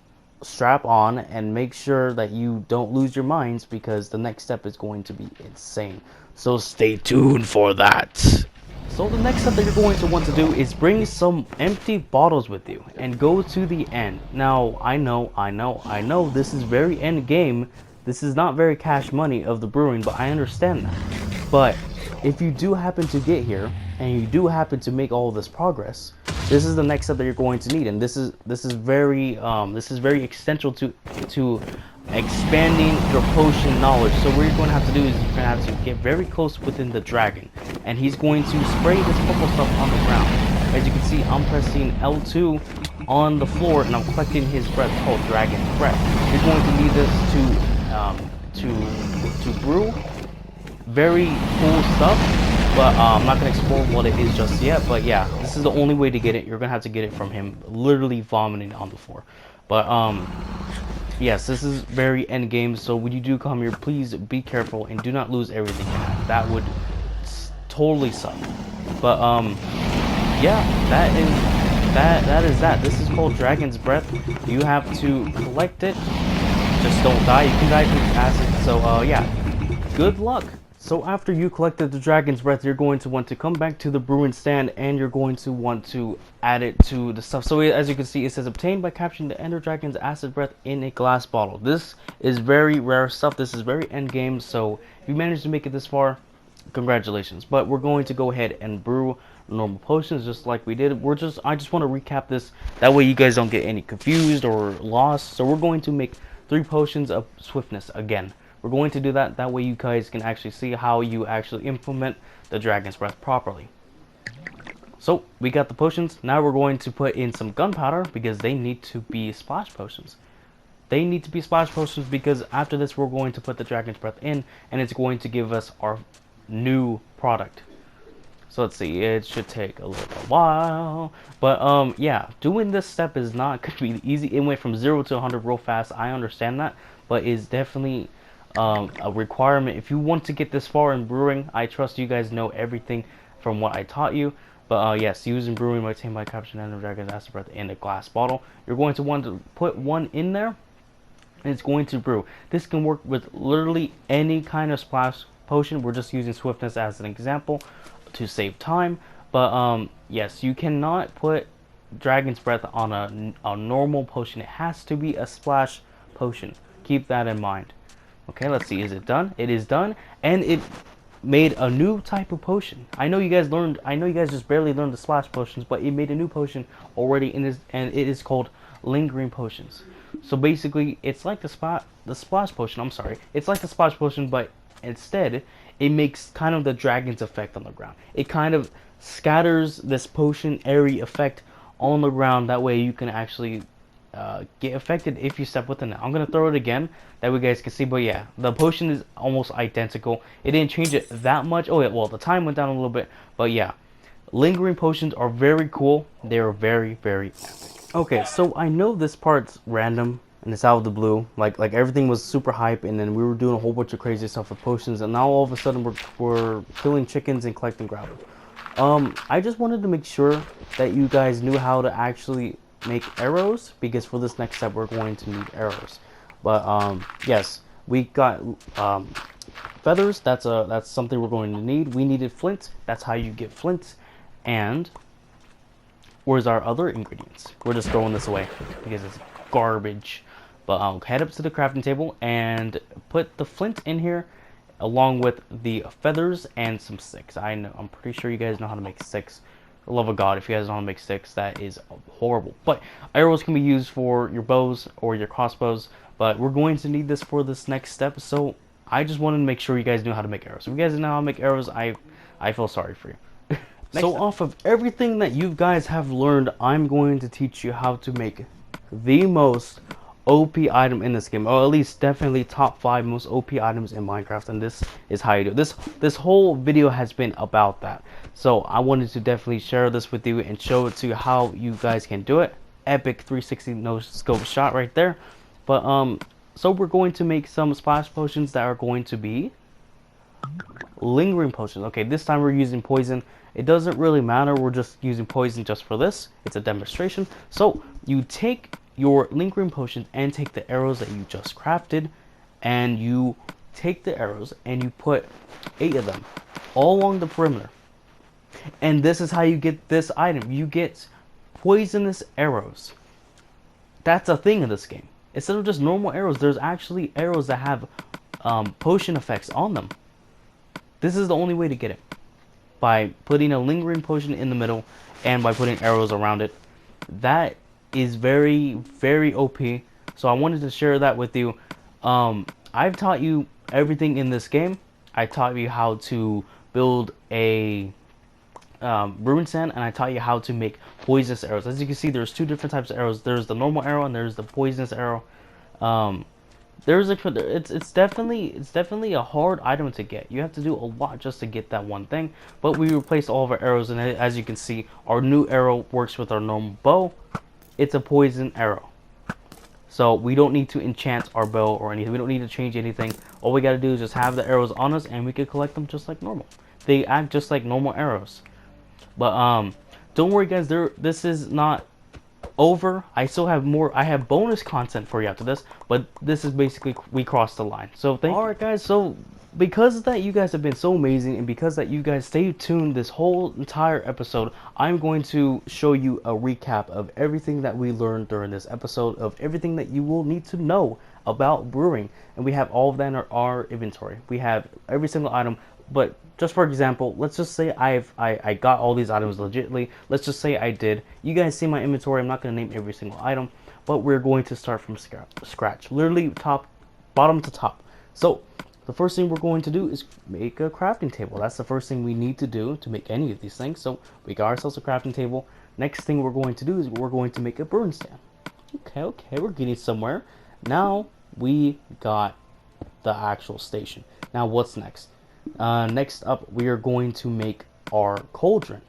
strap on and make sure that you don't lose your minds, because the next step is going to be insane. So stay tuned for that. So the next step that you're going to want to do is bring some empty bottles with you and go to the end. Now, I know this is very end game. This is not very cash money of the brewing, but I understand that. But if you do happen to get here and you do happen to make all of this progress, this is the next step that you're going to need, and this is very essential to expanding your potion knowledge. So what you're going to have to do is you're going to have to get very close within the dragon, and he's going to spray this purple stuff on the ground. As you can see, I'm pressing L2 on the floor and I'm collecting his breath, called dragon's breath. You're going to need this to brew. Very cool stuff, but I'm not going to explore what it is just yet. But yeah, this is the only way to get it. You're going to have to get it from him literally vomiting on the floor. But yes, this is very end game, so when you do come here, please be careful and do not lose everything you have. That would totally suck. But yeah, that is that. This is called Dragon's Breath. You have to collect it. Just don't die. You can die from acid. So yeah, good luck. So after you collected the Dragon's Breath, you're going to want to come back to the brewing stand, and you're going to want to add it to the stuff. So as you can see, it says obtained by capturing the Ender Dragon's acid breath in a glass bottle. This is very rare stuff. This is very end game. So if you managed to make it this far, congratulations. But we're going to go ahead and brew normal potions just like we did. I just want to recap this. That way you guys don't get any confused or lost. So we're going to make 3 potions of swiftness again. We're going to do that. That way you guys can actually see how you actually implement the Dragon's Breath properly. So we got the potions. Now we're going to put in some gunpowder because they need to be splash potions. They need to be splash potions because after this we're going to put the Dragon's Breath in, and it's going to give us our new product. So let's see, it should take a little while, but yeah, doing this step is not going to be easy. It went from 0 to 100 real fast. I understand that, but it's definitely a requirement if you want to get this far in brewing. I trust you guys know everything from what I taught you. But yes, using brewing by obtained by capturing Ender Dragon's acid breath in a glass bottle. You're going to want to put one in there, and it's going to brew. This can work with literally any kind of splash potion. We're just using swiftness as an example to save time. But yes, you cannot put Dragon's Breath on a normal potion. It has to be a splash potion. Keep that in mind. Okay, let's see. Is it done? It is done, and it made a new type of potion. I know you guys learned. I know you guys just barely learned the splash potions, but it made a new potion already in this, and it is called lingering potions. So basically, it's like the splash potion. I'm sorry, it's like the splash potion, but instead, it makes kind of the dragon's effect on the ground. It kind of scatters this potion airy effect on the ground. That way, you can actually get affected if you step within it. I'm gonna throw it again that way you guys can see, but yeah, the potion is almost identical. It didn't change it that much. Oh yeah, well, the time went down a little bit, but yeah, lingering potions are very cool. They are very, very epic. Okay, so I know this part's random and it's out of the blue. Like everything was super hype, and then we were doing a whole bunch of crazy stuff with potions, and now all of a sudden we're killing chickens and collecting gravel. I just wanted to make sure that you guys knew how to actually make arrows, because for this next step we're going to need arrows. But yes, we got feathers. That's something we're going to need. We needed flint. That's how you get flint. And where's our other ingredients? We're just throwing this away because it's garbage. But head up to the crafting table and put the flint in here, along with the feathers and some sticks. I'm pretty sure you guys know how to make sticks. For the love of God, if you guys don't know how to make sticks, that is horrible. But arrows can be used for your bows or your crossbows. But we're going to need this for this next step. So I just wanted to make sure you guys knew how to make arrows. If you guys know how to make arrows, I feel sorry for you. So off of everything that you guys have learned, I'm going to teach you how to make the most OP item in this game, or at least definitely top 5 most OP items in Minecraft, and this is how you do it. This whole video has been about that, so I wanted to definitely share this with you and show it to you how you guys can do it. Epic 360 no scope shot right there. But so we're going to make some splash potions that are going to be lingering potions. Okay, this time we're using poison. It doesn't really matter, we're just using poison just for this. It's a demonstration. So you take your lingering potions and take the arrows that you just crafted, and you take the arrows and you put 8 of them all along the perimeter. And this is how you get this item. You get poisonous arrows. That's a thing in this game. Instead of just normal arrows, there's actually arrows that have potion effects on them. This is the only way to get it, by putting a lingering potion in the middle and by putting arrows around it. That is very, very OP. So I wanted to share that with you. I've taught you everything in this game. I taught you how to build a brewing stand, and I taught you how to make poisonous arrows. As you can see, there's 2 different types of arrows. There's the normal arrow and there's the poisonous arrow. It's definitely a hard item to get. You have to do a lot just to get that one thing. But we replaced all of our arrows, and as you can see, our new arrow works with our normal bow. It's a poison arrow. So we don't need to enchant our bow or anything. We don't need to change anything. All we gotta do is just have the arrows on us, and we can collect them just like normal. They act just like normal arrows. But don't worry guys, this is not over. I still have more. I have bonus content for you after this, but this is basically, we crossed the line. So alright guys, so because that you guys have been so amazing, and because that you guys stay tuned this whole entire episode, I'm going to show you a recap of everything that we learned during this episode, of everything that you will need to know about brewing. And we have all of that in our inventory. We have every single item. But just for example, let's just say I got all these items legitly. Let's just say I did. You guys see my inventory. I'm not going to name every single item, but we're going to start from scratch, literally bottom to top. So the first thing we're going to do is make a crafting table. That's the first thing we need to do to make any of these things. So we got ourselves a crafting table. Next thing we're going to do is we're going to make a brewing stand. Okay, we're getting somewhere. Now we got the actual station. Now what's next? Next up, we are going to make our cauldron.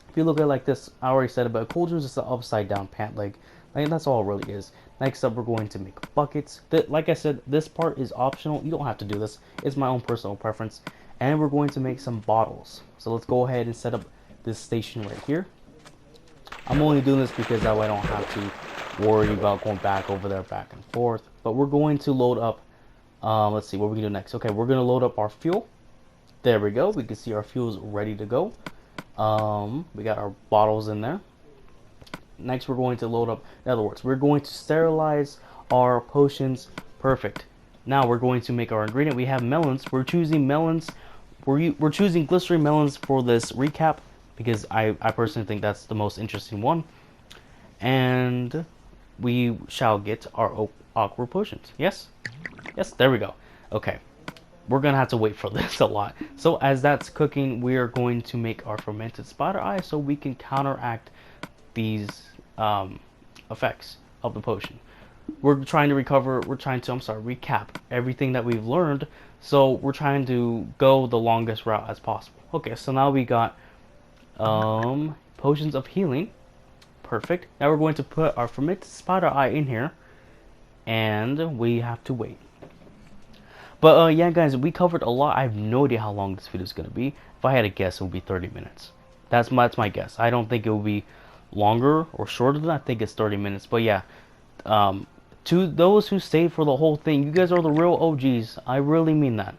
If you look at it like this, I already said about cauldrons, it's the upside down pant leg. Like, that's all it really is. Next up, we're going to make buckets. Like I said, this part is optional. You don't have to do this. It's my own personal preference. And we're going to make some bottles. So let's go ahead and set up this station right here. I'm only doing this because that way I don't have to worry about going back over there, back and forth. But we're going to load up, let's see what we can do next. Okay, we're going to load up our fuel. There we go. We can see our fuel's ready to go. We got our bottles in there. Next, we're going to load up. In other words, we're going to sterilize our potions. Perfect. Now we're going to make our ingredient. We have melons. We're choosing melons. We're choosing glycerin melons for this recap because I personally think that's the most interesting one. And we shall get our awkward potions. Yes? Yes, there we go. Okay. We're going to have to wait for this a lot. So as that's cooking, we are going to make our fermented spider eye so we can counteract these effects of the potion. We're trying to recap everything that we've learned. So we're trying to go the longest route as possible. Okay, so now we got potions of healing. Perfect. Now we're going to put our fermented spider eye in here, and we have to wait. But yeah, guys, we covered a lot. I have no idea how long this video is going to be. If I had to guess, it would be 30 minutes. That's my guess. I don't think it will be longer or shorter than that. I think it's 30 minutes. But yeah, to those who stayed for the whole thing, you guys are the real OGs. I really mean that.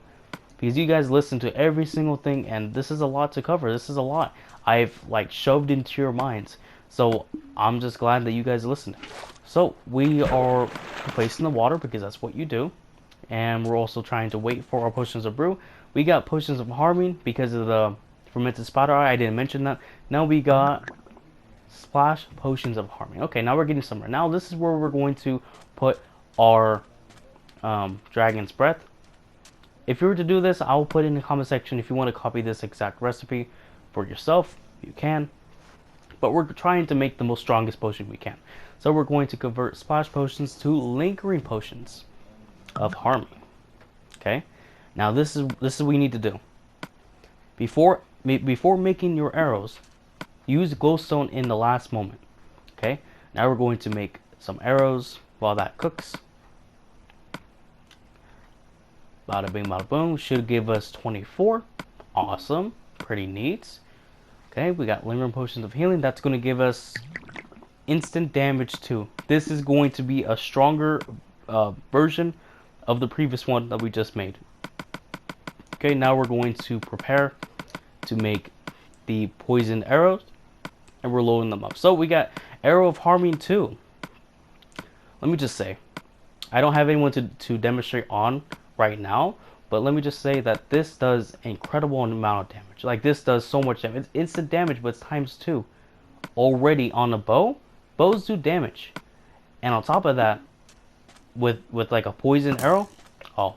Because you guys listen to every single thing, and this is a lot to cover. This is a lot I've like shoved into your minds. So I'm just glad that you guys listened. So we are placing the water because that's what you do. And we're also trying to wait for our potions of brew. We got potions of harming because of the fermented spider eye. I didn't mention that. Now we got splash potions of harming. Okay, now we're getting somewhere. Now this is where we're going to put our dragon's breath. If you were to do this, I'll put it in the comment section. If you want to copy this exact recipe for yourself, you can. But we're trying to make the most strongest potion we can. So we're going to convert splash potions to lingering potions of harming. Okay, now this is what we need to do. Before making your arrows, use glowstone in the last moment. Okay, now we're going to make some arrows while that cooks. Bada bing bada boom, should give us 24. Awesome, pretty neat. Okay, we got lingering potions of healing. That's going to give us instant damage too. This is going to be a stronger version of the previous one that we just made. Okay, now we're going to prepare to make the poison arrows, and we're loading them up. So we got arrow of harming 2. Let me just say, I don't have anyone to demonstrate on right now, but let me just say that this does an incredible amount of damage. Like, this does so much damage. It's instant damage, but it's times 2 already on a bow. Bows do damage, and on top of that, with like a poison arrow, oh,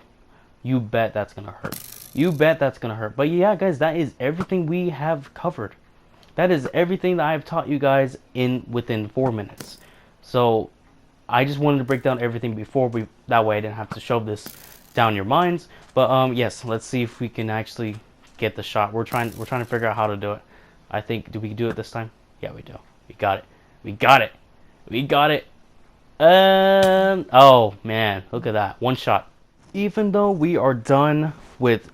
you bet that's gonna hurt. You bet that's gonna hurt. But yeah, guys, that is everything we have covered. That is everything that I've taught you guys within 4 minutes. So I just wanted to break down everything before that way I didn't have to shove this down your minds. But yes, let's see if we can actually get the shot. We're trying to figure out how to do it. I think, do we do it this time? Yeah, we do. We got it. We got it. We got it. Oh man, look at that, one shot. Even though we are done with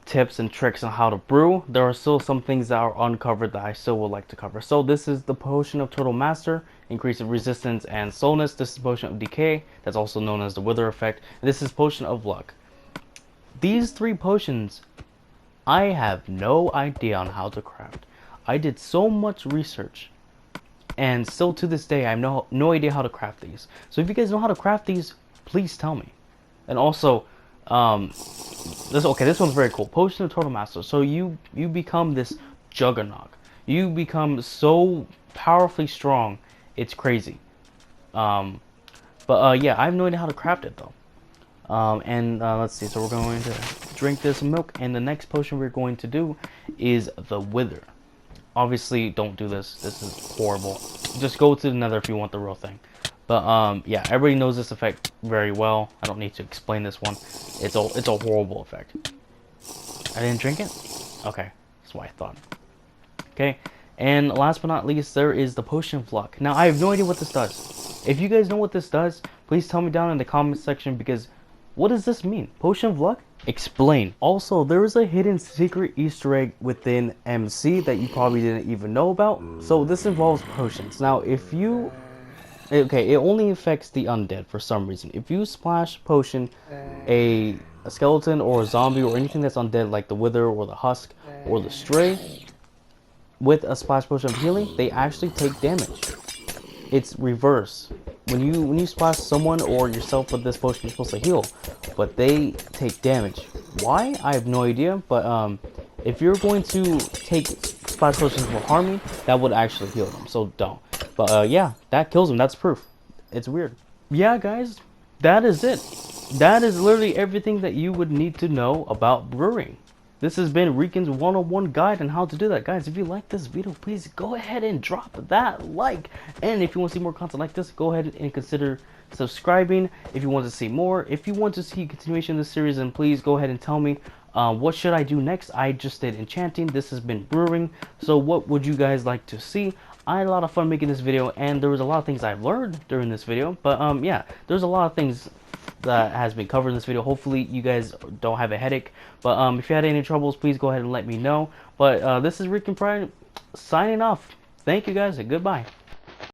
tips and tricks on how to brew, there are still some things that are uncovered that I still would like to cover. So this is the potion of Total Master, increase of resistance and slowness. This is potion of decay, that's also known as the wither effect. This is potion of luck. These 3 potions, I have no idea on how to craft. I did so much research, and still to this day I have no idea how to craft these. So if you guys know how to craft these, please tell me. And also, this one's very cool. Potion of Total Master. So you become this juggernaut. You become so powerfully strong, it's crazy. Yeah, I have no idea how to craft it though. Let's see. So we're going to drink this milk, and the next potion we're going to do is the wither. Obviously, don't do this. This is horrible. Just go to the nether if you want the real thing. But yeah, everybody knows this effect very well. I don't need to explain this one. It's a horrible effect. I didn't drink it? Okay, that's what I thought. Okay, and last but not least, there is the potion of luck. Now, I have no idea what this does. If you guys know what this does, please tell me down in the comment section, because what does this mean? Potion of luck? Explain. Also, there is a hidden secret Easter egg within MC that you probably didn't even know about. So this involves potions. Now, if you... Okay, it only affects the undead for some reason. If you splash potion a skeleton or a zombie or anything that's undead, like the wither or the husk or the stray, with a splash potion of healing, they actually take damage. it's reverse. When you splash someone or yourself with this potion, you're supposed to heal, but they take damage. Why? I have no idea. But if you're going to take splash potions for harming, that would actually heal them. So don't. But yeah, that kills them. That's proof. It's weird. Yeah, guys, that is it. That is literally everything that you would need to know about brewing. This has been Rican's 101 guide on how to do that. Guys, if you like this video, please go ahead and drop that like. And if you want to see more content like this, go ahead and consider subscribing. If you want to see more, if you want to see continuation of this series, then please go ahead and tell me what should I do next. I just did enchanting. This has been brewing. So what would you guys like to see? I had a lot of fun making this video, and there was a lot of things I learned during this video. But yeah, there's a lot of things that has been covered in this video. Hopefully you guys don't have a headache. But if you had any troubles, please go ahead and let me know. But this is Rican Pride signing off. Thank you guys and goodbye.